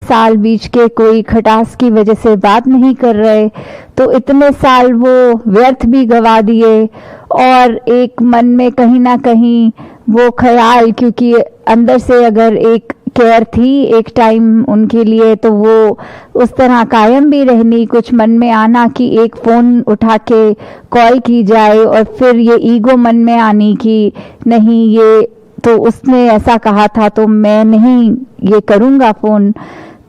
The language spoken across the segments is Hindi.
साल बीच के कोई खटास की वजह से बात नहीं कर रहे, तो इतने साल वो व्यर्थ भी गवा दिए। और एक मन में कहीं ना कहीं वो ख्याल, क्योंकि अंदर से अगर एक केयर थी एक टाइम उनके लिए, तो वो उस तरह कायम भी रहनी। कुछ मन में आना कि एक फ़ोन उठा के कॉल की जाए, और फिर ये ईगो मन में आनी कि नहीं, ये तो उसने ऐसा कहा था तो मैं नहीं ये करूँगा फ़ोन।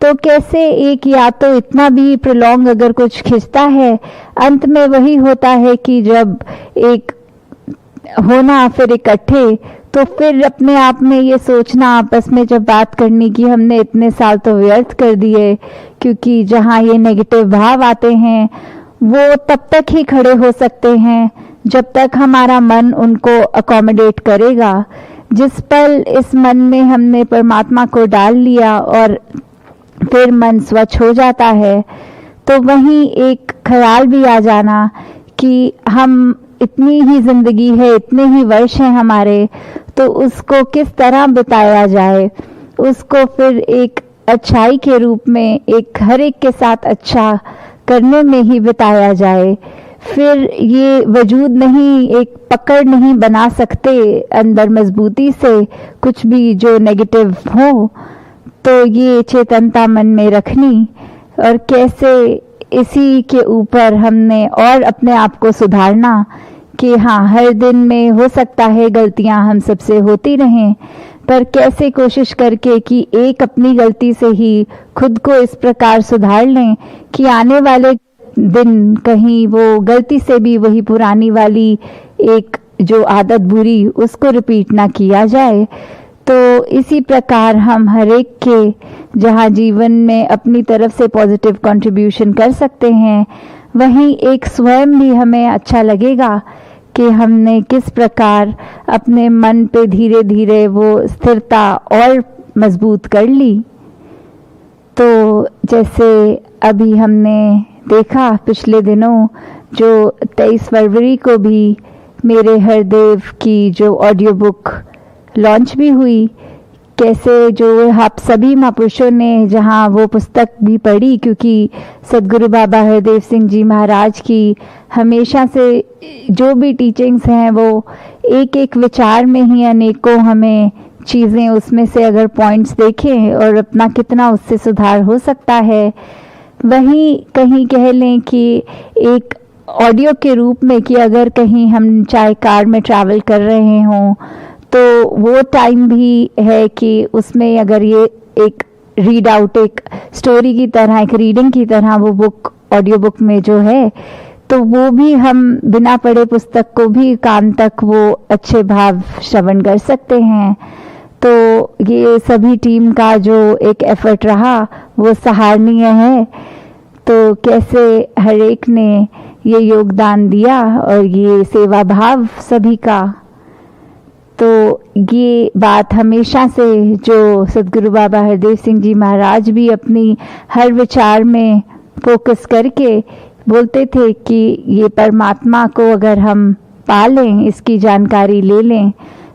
तो कैसे एक, या तो इतना भी प्रोलॉन्ग अगर कुछ खिंचता है, अंत में वही होता है कि जब एक होना फिर इकट्ठे, तो फिर अपने आप में ये सोचना आपस में जब बात करनी कि हमने इतने साल तो व्यर्थ कर दिए। क्योंकि जहाँ ये नेगेटिव भाव आते हैं वो तब तक ही खड़े हो सकते हैं जब तक हमारा मन उनको अकोमोडेट करेगा। जिस पल इस मन में हमने परमात्मा को डाल लिया और फिर मन स्वच्छ हो जाता है, तो वहीं एक ख्याल भी आ जाना कि हम इतनी ही जिंदगी है, इतने ही वर्ष हैं हमारे, तो उसको किस तरह बिताया जाए, उसको फिर एक अच्छाई के रूप में, एक हर एक के साथ अच्छा करने में ही बिताया जाए। फिर ये वजूद नहीं, एक पकड़ नहीं बना सकते अंदर मजबूती से कुछ भी जो नेगेटिव हो, तो ये चेतनता मन में रखनी। और कैसे इसी के ऊपर हमने और अपने आप को सुधारना कि हाँ, हर दिन में हो सकता है गलतियां हम सबसे होती रहें, पर कैसे कोशिश करके कि एक अपनी गलती से ही खुद को इस प्रकार सुधार लें कि आने वाले दिन कहीं वो गलती से भी वही पुरानी वाली एक जो आदत बुरी उसको रिपीट ना किया जाए। तो इसी प्रकार हम हर एक के जहाँ जीवन में अपनी तरफ से पॉजिटिव कंट्रीब्यूशन कर सकते हैं, वहीं एक स्वयं भी हमें अच्छा लगेगा कि हमने किस प्रकार अपने मन पे धीरे धीरे वो स्थिरता और मजबूत कर ली। तो जैसे अभी हमने देखा पिछले दिनों जो 23 फरवरी को भी मेरे हरदेव की जो ऑडियो बुक लॉन्च भी हुई, कैसे जो आप सभी महापुरुषों ने जहाँ वो पुस्तक भी पढ़ी, क्योंकि सदगुरु बाबा हरदेव सिंह जी महाराज की हमेशा से जो भी टीचिंग्स हैं वो एक एक विचार में ही अनेकों हमें चीज़ें उसमें से अगर पॉइंट्स देखें और अपना कितना उससे सुधार हो सकता है, वहीं कहीं कह लें कि एक ऑडियो के रूप में कि अगर कहीं हम चाहे कार में ट्रैवल कर रहे हों, तो वो टाइम भी है कि उसमें अगर ये एक रीड आउट, एक स्टोरी की तरह, एक रीडिंग की तरह वो बुक ऑडियो बुक में जो है, तो वो भी हम बिना पढ़े पुस्तक को भी कान तक वो अच्छे भाव श्रवण कर सकते हैं। तो ये सभी टीम का जो एक एफर्ट रहा वो सराहनीय है। तो कैसे हर एक ने ये योगदान दिया और ये सेवा भाव सभी का, तो ये बात हमेशा से जो सदगुरु बाबा हरदेव सिंह जी महाराज भी अपनी हर विचार में फोकस करके बोलते थे कि ये परमात्मा को अगर हम पा लें, इसकी जानकारी ले लें,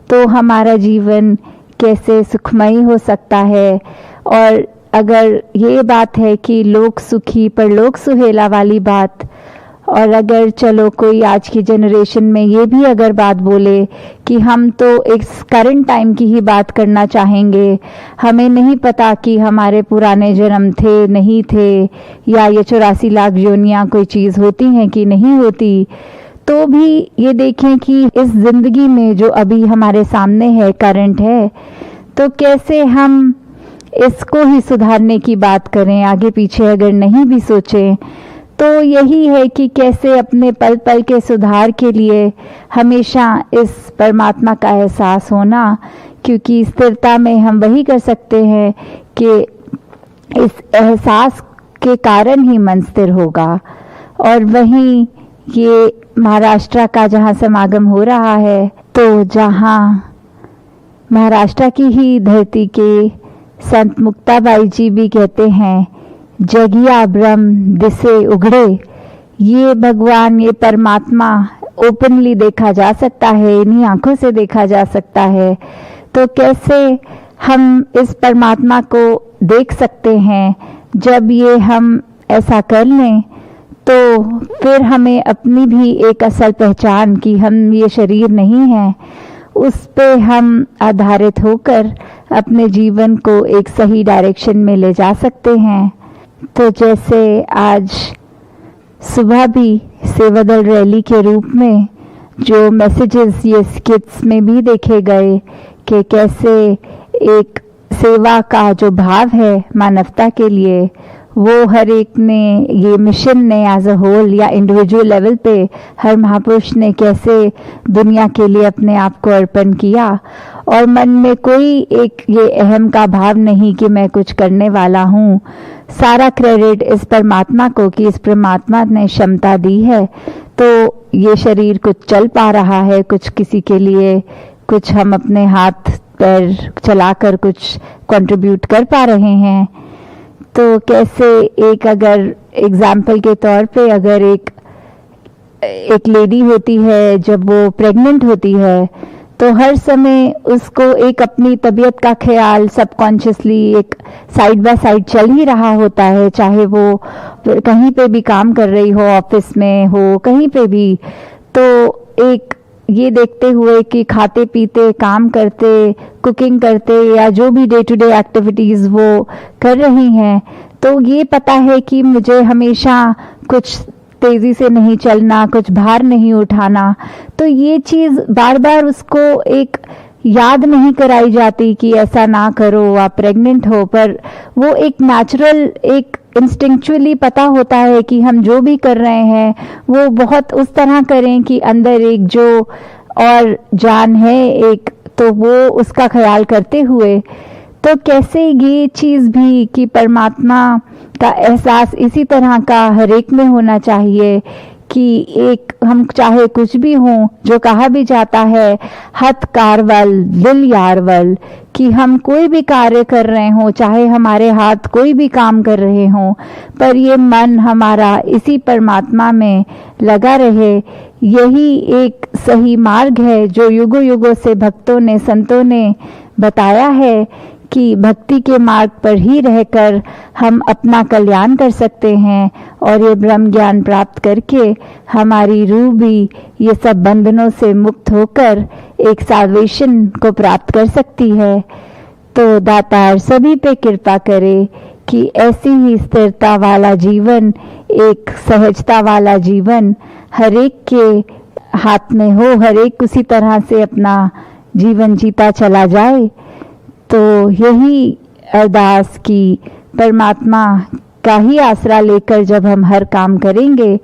तो हमारा जीवन कैसे सुखमयी हो सकता है। और अगर ये बात है कि लोक सुखी परलोक सुहेला वाली बात, और अगर चलो कोई आज की जनरेशन में ये भी अगर बात बोले कि हम तो एक करंट टाइम की ही बात करना चाहेंगे, हमें नहीं पता कि हमारे पुराने जन्म थे नहीं थे, या ये 84 लाख योनियां कोई चीज़ होती हैं कि नहीं होती, तो भी ये देखें कि इस जिंदगी में जो अभी हमारे सामने है, करंट है, तो कैसे हम इसको ही सुधारने की बात करें, आगे पीछे अगर नहीं भी सोचें। तो यही है कि कैसे अपने पल पल के सुधार के लिए हमेशा इस परमात्मा का एहसास होना, क्योंकि स्थिरता में हम वही कर सकते हैं कि इस एहसास के कारण ही मन स्थिर होगा। और वहीं ये महाराष्ट्र का जहाँ समागम हो रहा है, तो जहाँ महाराष्ट्र की ही धरती के संत मुक्ताबाई जी भी कहते हैं, जगिया ब्रह्म दिसे उघड़े, ये भगवान, ये परमात्मा ओपनली देखा जा सकता है, इन्हीं आंखों से देखा जा सकता है। तो कैसे हम इस परमात्मा को देख सकते हैं। जब ये हम ऐसा कर लें तो फिर हमें अपनी भी एक असल पहचान कि हम ये शरीर नहीं है, उस पे हम आधारित होकर अपने जीवन को एक सही डायरेक्शन में ले जा सकते हैं। तो जैसे आज सुबह भी सेवादल रैली के रूप में जो मैसेजेस ये स्किट्स में भी देखे गए कि कैसे एक सेवा का जो भाव है मानवता के लिए, वो हर एक ने, ये मिशन ने एज अ होल या इंडिविजुअल लेवल पे हर महापुरुष ने कैसे दुनिया के लिए अपने आप को अर्पण किया, और मन में कोई एक ये अहम का भाव नहीं कि मैं कुछ करने वाला हूँ। सारा क्रेडिट इस परमात्मा को कि इस परमात्मा ने क्षमता दी है तो ये शरीर कुछ चल पा रहा है, कुछ किसी के लिए कुछ हम अपने हाथ पैर चलाकर कुछ कंट्रीब्यूट कर पा रहे हैं। तो कैसे एक अगर एग्जाम्पल के तौर पे अगर एक लेडी होती है, जब वो प्रेग्नेंट होती है तो हर समय उसको एक अपनी तबीयत का ख्याल सबकॉन्शियसली एक साइड बाय साइड चल ही रहा होता है, चाहे वो कहीं पे भी काम कर रही हो, ऑफिस में हो, कहीं पे भी। तो एक ये देखते हुए कि खाते पीते, काम करते, कुकिंग करते या जो भी डे टू डे एक्टिविटीज़ वो कर रही हैं, तो ये पता है कि मुझे हमेशा कुछ तेज़ी से नहीं चलना, कुछ भार नहीं उठाना। तो ये चीज़ बार बार उसको एक याद नहीं कराई जाती कि ऐसा ना करो, आप प्रेग्नेंट हो, पर वो एक नेचुरल, एक इंस्टिंक्चुअली पता होता है कि हम जो भी कर रहे हैं वो बहुत उस तरह करें कि अंदर एक जो और जान है एक, तो वो उसका ख्याल करते हुए। तो कैसे ये चीज़ भी कि परमात्मा का एहसास इसी तरह का हर एक में होना चाहिए कि एक हम चाहे कुछ भी हों, जो कहा भी जाता है हथ कारवल दिल यारवल, कि हम कोई भी कार्य कर रहे हों, चाहे हमारे हाथ कोई भी काम कर रहे हों, पर ये मन हमारा इसी परमात्मा में लगा रहे। यही एक सही मार्ग है जो युगों युगों से भक्तों ने, संतों ने बताया है कि भक्ति के मार्ग पर ही रहकर हम अपना कल्याण कर सकते हैं और ये ब्रह्म ज्ञान प्राप्त करके हमारी रूह भी ये सब बंधनों से मुक्त होकर एक साल्वेशन को प्राप्त कर सकती है। तो दातार सभी पे कृपा करे कि ऐसी ही स्थिरता वाला जीवन, एक सहजता वाला जीवन हर एक के हाथ में हो, हर एक उसी तरह से अपना जीवन जीता चला जाए। तो यही अरदास की परमात्मा का ही आसरा लेकर जब हम हर काम करेंगे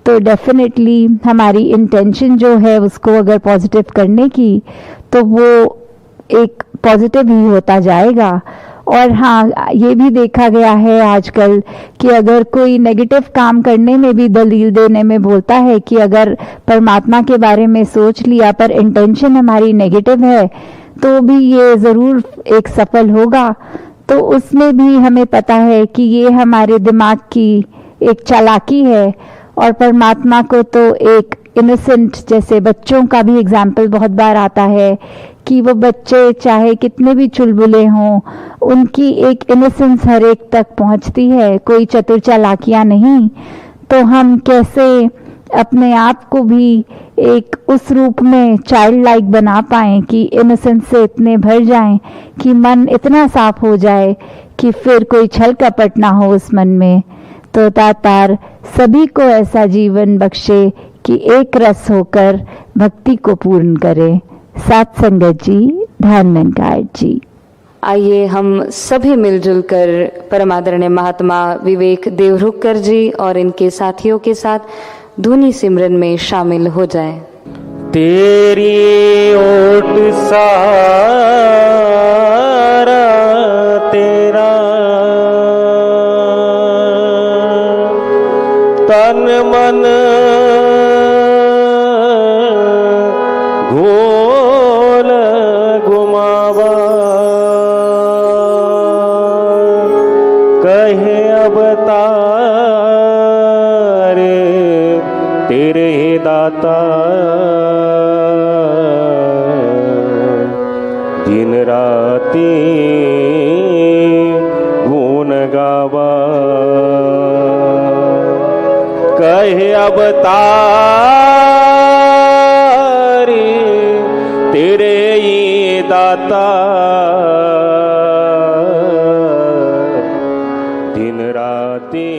तो डेफिनेटली हमारी इंटेंशन जो है उसको अगर पॉजिटिव करने की, तो वो एक पॉजिटिव ही होता जाएगा। और हाँ, ये भी देखा गया है आजकल कि अगर कोई नेगेटिव काम करने में भी दलील देने में बोलता है कि अगर परमात्मा के बारे में सोच लिया पर इंटेंशन हमारी नेगेटिव है तो भी ये ज़रूर एक सफल होगा। तो उसमें भी हमें पता है कि ये हमारे दिमाग की एक चालाकी है, और परमात्मा को तो एक इनोसेंट, जैसे बच्चों का भी एग्जाम्पल बहुत बार आता है कि वो बच्चे चाहे कितने भी चुलबुले हों, उनकी एक इनोसेंस हर एक तक पहुंचती है, कोई चतुर चालाकियां नहीं। तो हम कैसे अपने आप को भी एक उस रूप में चाइल्ड लाइक बना पाएं कि इनोसेंस से इतने भर जाएं कि मन इतना साफ हो जाए कि फिर कोई छल कपट ना हो उस मन में। तो दातार सभी को ऐसा जीवन बख्शे कि एक रस होकर भक्ति को पूर्ण करे। सात संगत जी, ध्यान जी। आइए हम सभी मिलजुल कर परमादरणीय महात्मा विवेक देवरुखकर जी और इनके साथियों के साथ धुनी सिमरन में शामिल हो जाएं। तेरी ओट सारा तेरा तन मन घोल घुमावा, कहे अवतार तेरे दाता, दिन राती हे अवतार तेरे ही दाता दिन राती